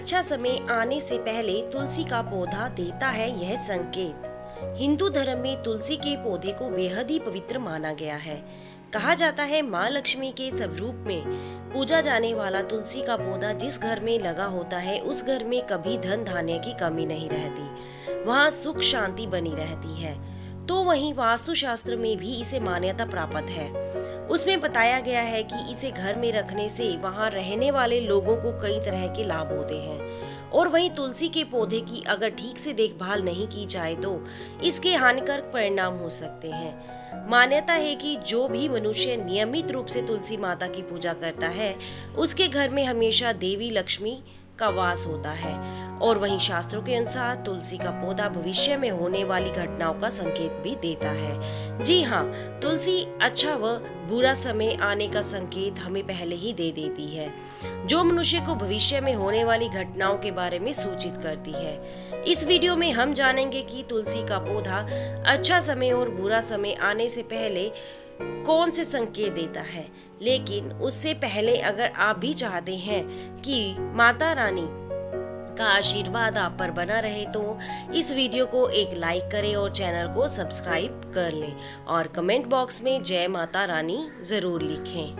अच्छा समय आने से पहले तुलसी का पौधा देता है यह संकेत। हिंदू धर्म में तुलसी के पौधे को बेहद ही पवित्र माना गया है। कहा जाता है माँ लक्ष्मी के स्वरूप में पूजा जाने वाला तुलसी का पौधा जिस घर में लगा होता है उस घर में कभी धन धान्य की कमी नहीं रहती, वहाँ सुख शांति बनी रहती है। तो वहीं वास्तुशास्त्र में भी इसे मान्यता प्राप्त है। उसमें बताया गया है कि इसे घर में रखने से वहां रहने वाले लोगों को कई तरह के लाभ होते हैं। और वहीं तुलसी के पौधे की अगर ठीक से देखभाल नहीं की जाए तो इसके हानिकारक परिणाम हो सकते हैं। मान्यता है कि जो भी मनुष्य नियमित रूप से तुलसी माता की पूजा करता है उसके घर में हमेशा देवी लक्ष्मी का वास होता है। और वहीं शास्त्रों के अनुसार तुलसी का पौधा भविष्य में होने वाली घटनाओं का संकेत भी देता है। जी हाँ, तुलसी अच्छा व बुरा समय आने का संकेत हमें पहले ही दे देती है, जो मनुष्य को भविष्य में होने वाली घटनाओं के बारे में सूचित करती है। इस वीडियो में हम जानेंगे कि तुलसी का पौधा अच्छा समय और बुरा समय आने से पहले कौन से संकेत देता है। लेकिन उससे पहले अगर आप भी चाहते हैं कि माता रानी का आशीर्वाद आप पर बना रहे तो इस वीडियो को एक लाइक करें और चैनल को सब्सक्राइब कर लें और कमेंट बॉक्स में जय माता रानी जरूर लिखें।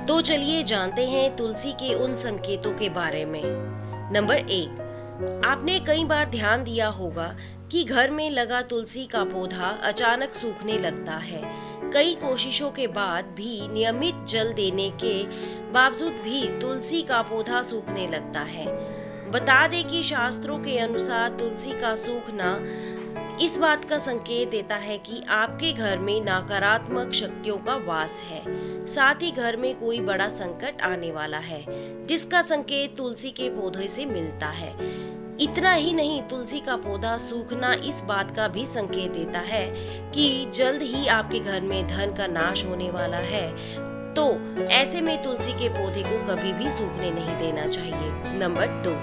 तो चलिए जानते हैं तुलसी के उन संकेतों के बारे में। नंबर 1, आपने कई बार ध्यान दिया होगा कि घर में लगा तुलसी का पौधा अचानक सूखने लगता है। कई कोशिशों के बाद भी नियमित जल देने के बावजूद भी तुलसी का पौधा सूखने लगता है। बता दें कि शास्त्रों के अनुसार तुलसी का सूखना इस बात का संकेत देता है कि आपके घर में नकारात्मक शक्तियों का वास है, साथ ही घर में कोई बड़ा संकट आने वाला है, जिसका संकेत तुलसी के पौधे से मिलता है। इतना ही नहीं, तुलसी का पौधा सूखना इस बात का भी संकेत देता है कि जल्द ही आपके घर में धन का नाश होने वाला है। तो ऐसे में तुलसी के पौधे को कभी भी सूखने नहीं देना चाहिए। नंबर 2,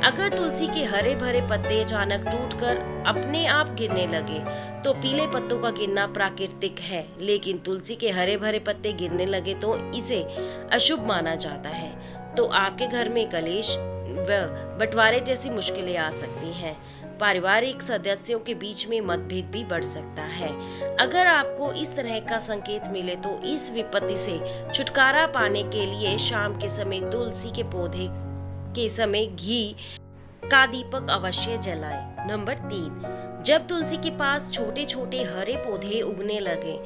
अगर तुलसी के हरे भरे पत्ते अचानक टूटकर अपने आप गिरने लगे तो पीले पत्तों का गिरना प्राकृतिक है, लेकिन तुलसी के हरे भरे पत्ते गिरने लगे तो इसे अशुभ माना जाता है। तो आपके घर में कलेश व बंटवारे जैसी मुश्किलें आ सकती हैं। पारिवारिक सदस्यों के बीच में मतभेद भी बढ़ सकता है। अगर आपको इस तरह का संकेत मिले तो इस विपत्ति से छुटकारा पाने के लिए शाम के समय तुलसी के पौधे के समय घी का दीपक अवश्य जलाएं। नंबर 3, जब तुलसी के पास छोटे छोटे हरे पौधे उगने लगे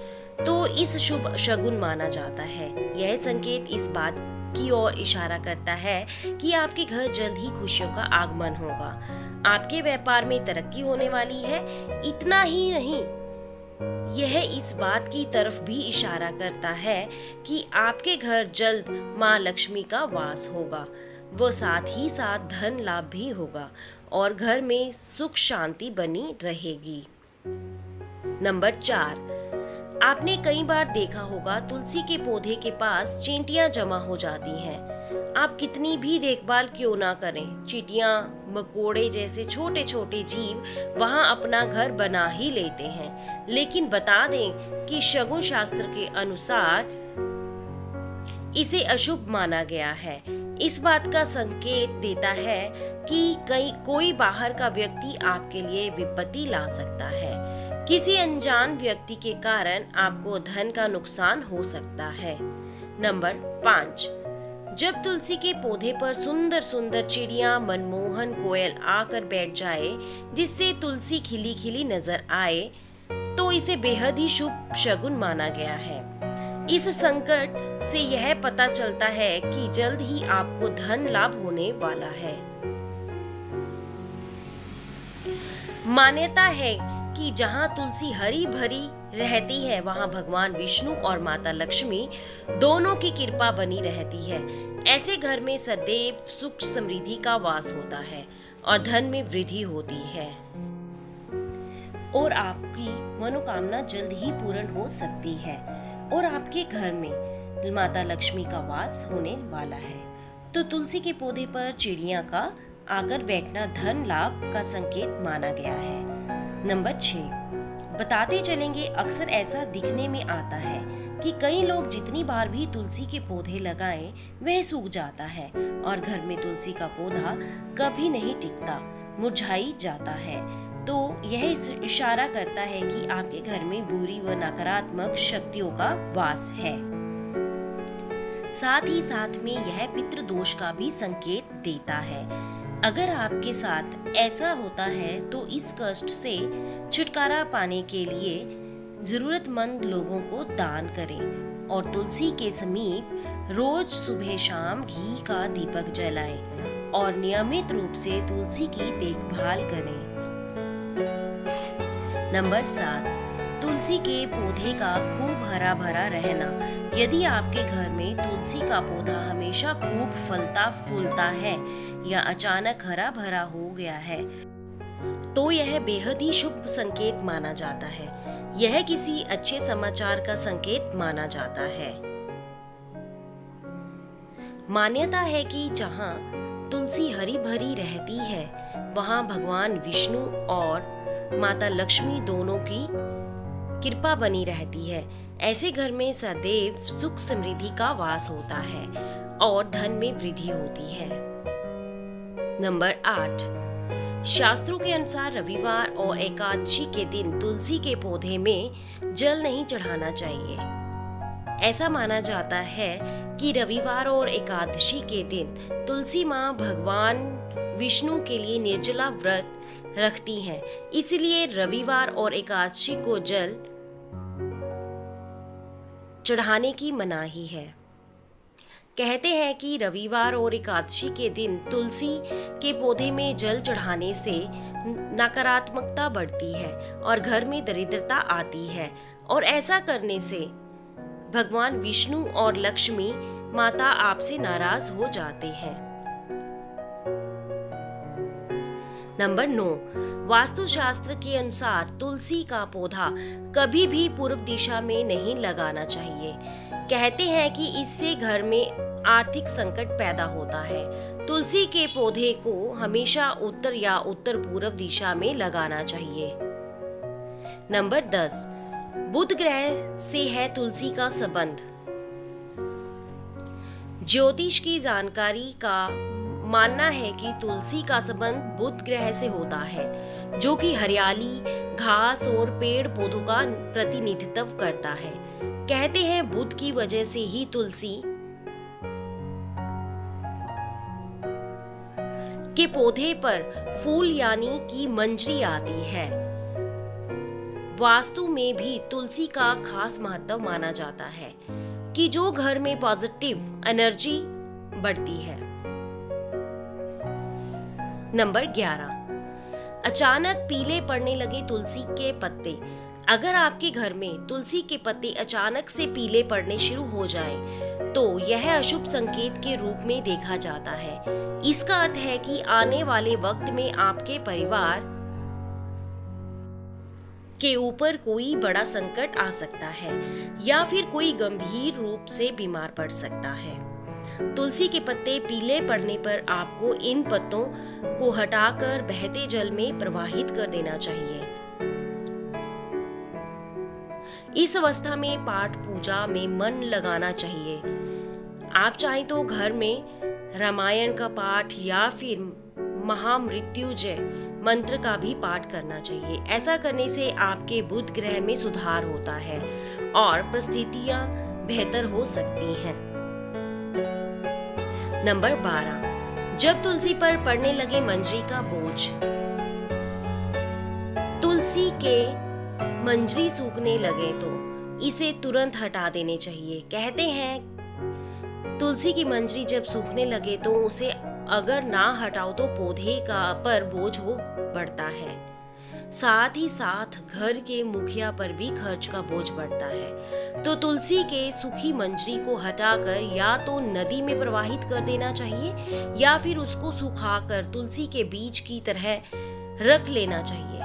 तो इस शुभ शगुन माना जाता है। यह संकेत इस बात की ओर इशारा करता है कि आपके घर जल्द ही खुशियों का आगमन होगा, आपके व्यापार में तरक्की होने वाली है। इतना ही नहीं, यह इस बात की तरफ भी इशारा करता है कि आपके घर जल्द माँ लक्ष्मी का वास होगा, वो साथ ही साथ धन लाभ भी होगा और घर में सुख शांति बनी रहेगी। नंबर 4, आपने कई बार देखा होगा तुलसी के पौधे के पास चींटियां जमा हो जाती हैं। आप कितनी भी देखभाल क्यों ना करें, चींटियां, मकोड़े जैसे छोटे छोटे जीव वहां अपना घर बना ही लेते हैं। लेकिन बता दें कि शगुन शास्त्र के अनुसार इसे अशुभ माना गया है। इस बात का संकेत देता है कि कोई बाहर का व्यक्ति आपके लिए विपत्ति ला सकता है। किसी अनजान व्यक्ति के कारण आपको धन का नुकसान हो सकता है। नंबर 5, जब तुलसी के पौधे पर सुंदर सुंदर चिड़िया, मनमोहन कोयल आकर बैठ जाए जिससे तुलसी खिली खिली नजर आए तो इसे बेहद ही शुभ शगुन माना गया है। इस संकट से यह पता चलता है कि जल्द ही आपको धन लाभ होने वाला है। मान्यता है कि जहाँ तुलसी हरी भरी रहती है वहाँ भगवान विष्णु और माता लक्ष्मी दोनों की कृपा बनी रहती है। ऐसे घर में सदैव सुख समृद्धि का वास होता है और धन में वृद्धि होती है और आपकी मनोकामना जल्द ही पूर्ण हो सकती है और आपके घर में माता लक्ष्मी का वास होने वाला है। तो तुलसी के पौधे पर चिड़िया का आकर बैठना धन लाभ का संकेत माना गया है। नंबर 6, बताते चलेंगे अक्सर ऐसा दिखने में आता है कि कई लोग जितनी बार भी तुलसी के पौधे लगाएं वह सूख जाता है और घर में तुलसी का पौधा कभी नहीं टिकता, मुरझाई जाता है। तो यह इशारा करता है कि आपके घर में बुरी व नकारात्मक शक्तियों का वास है। साथ ही साथ में यह पितृदोष का भी संकेत देता है। अगर आपके साथ ऐसा होता है तो इस कष्ट से छुटकारा पाने के लिए जरूरतमंद लोगों को दान करें और तुलसी के समीप रोज सुबह शाम घी का दीपक जलाएं और नियमित रूप से तुलसी की देखभाल करें। नंबर 7, तुलसी के पौधे का खूब हरा भरा रहना। यदि आपके घर में तुलसी का पौधा हमेशा खूब फलता फूलता है या अचानक हरा भरा हो गया है तो यह बेहद ही शुभ संकेत माना जाता है। यह किसी अच्छे समाचार का संकेत माना जाता है। मान्यता है कि जहाँ तुलसी हरी भरी रहती है वहाँ भगवान विष्णु और माता लक्ष्मी दोनों की कृपा बनी रहती है। ऐसे घर में सदैव सुख समृद्धि का वास होता है और धन में वृद्धि होती है। नंबर 8, शास्त्रों के अनुसार रविवार और एकादशी के दिन तुलसी के पौधे में जल नहीं चढ़ाना चाहिए। ऐसा माना जाता है कि रविवार और एकादशी के दिन तुलसी माँ भगवान विष्णु के लिए निर्जला व्रत रखती हैं, इसलिए रविवार और एकादशी को जल चढ़ाने की मनाही है। कहते हैं कि रविवार और एकादशी के दिन तुलसी के पौधे में जल चढ़ाने से नकारात्मकता बढ़ती है और घर में दरिद्रता आती है और ऐसा करने से भगवान विष्णु और लक्ष्मी माता आपसे नाराज हो जाते हैं। नंबर 9, वास्तुशास्त्र के अनुसार तुलसी का पौधा कभी भी पूर्व दिशा में नहीं लगाना चाहिए। कहते हैं कि इससे घर में आर्थिक संकट पैदा होता है। तुलसी के पौधे को हमेशा उत्तर या उत्तर पूर्व दिशा में लगाना चाहिए। नंबर 10, बुध ग्रह से है तुलसी का संबंध। ज्योतिष की जानकारी का मानना है कि तुलसी का संबंध बुध ग्रह से होता है, जो कि हरियाली, घास और पेड़ पौधों का प्रतिनिधित्व करता है। कहते हैं बुध की वजह से ही तुलसी के पौधे पर फूल यानी कि मंजरी आती है। वास्तु में भी तुलसी का खास महत्व माना जाता है कि जो घर में पॉजिटिव एनर्जी बढ़ती है। नंबर 11, अचानक पीले पड़ने लगे तुलसी के पत्ते। अगर आपके घर में तुलसी के पत्ते अचानक से पीले पड़ने शुरू हो जाएं, तो यह अशुभ संकेत के रूप में देखा जाता है। इसका अर्थ है कि आने वाले वक्त में आपके परिवार के ऊपर कोई बड़ा संकट आ सकता है या फिर कोई गंभीर रूप से बीमार पड़ सकता है। तुलसी के पत्ते पीले पड़ने पर आपको इन पत्तों को हटाकर बहते जल में प्रवाहित कर देना चाहिए। इस अवस्था में पाठ पूजा में मन लगाना चाहिए। आप चाहें तो घर में रामायण का पाठ या फिर महामृत्युंजय मंत्र का भी पाठ करना चाहिए। ऐसा करने से आपके बुध ग्रह में सुधार होता है और परिस्थितियां बेहतर हो सकती हैं। नंबर 12, जब तुलसी पर पड़ने लगे मंजरी का बोझ। तुलसी के मंजरी सूखने लगे तो इसे तुरंत हटा देने चाहिए। कहते हैं तुलसी की मंजरी जब सूखने लगे तो उसे अगर ना हटाओ तो पौधे का पर बोझ हो बढ़ता है। साथ ही साथ घर के मुखिया पर भी खर्च का बोझ बढ़ता है। तो तुलसी के सूखी मंजरी को हटाकर या तो नदी में प्रवाहित कर देना चाहिए या फिर उसको सुखाकर तुलसी के बीज की तरह रख लेना चाहिए।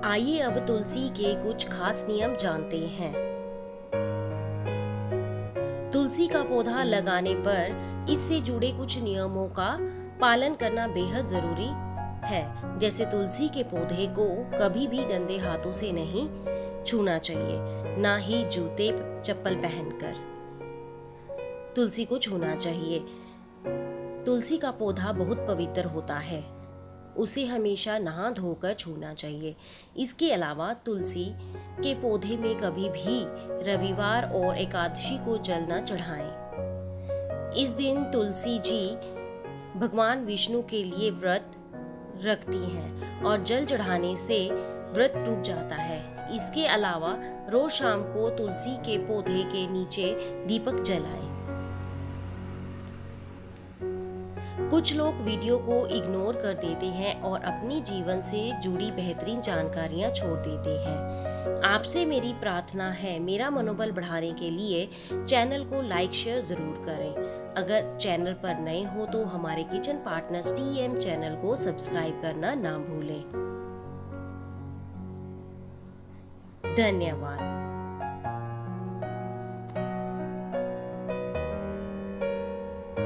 आइए अब तुलसी के कुछ खास नियम जानते हैं। तुलसी का पौधा लगाने पर इससे जुड़े कुछ नियमों का पालन करना बेहद जरूरी है। जैसे तुलसी के पौधे को कभी भी गंदे हाथों से नहीं छूना चाहिए, ना ही जूते चप्पल पहनकर तुलसी को छूना चाहिए। तुलसी का पौधा बहुत पवित्र होता है, उसे हमेशा नहा धोकर छूना चाहिए। इसके अलावा तुलसी के पौधे में कभी भी रविवार और एकादशी को जल न चढ़ाएं। इस दिन तुलसी जी भगवान विष्णु के लिए व्रत रखती हैं और जल चढ़ाने से व्रत टूट जाता है। इसके अलावा रोज शाम को तुलसी के पौधे के नीचे दीपक जलाएं। कुछ लोग वीडियो को इग्नोर कर देते हैं और अपनी जीवन से जुड़ी बेहतरीन जानकारियां छोड़ देते हैं। आपसे मेरी प्रार्थना है, मेरा मनोबल बढ़ाने के लिए चैनल को लाइक शेयर जरूर करें। अगर चैनल पर नए हो तो हमारे किचन पार्टनर्स TM चैनल को सब्सक्राइब करना ना भूलें। धन्यवाद।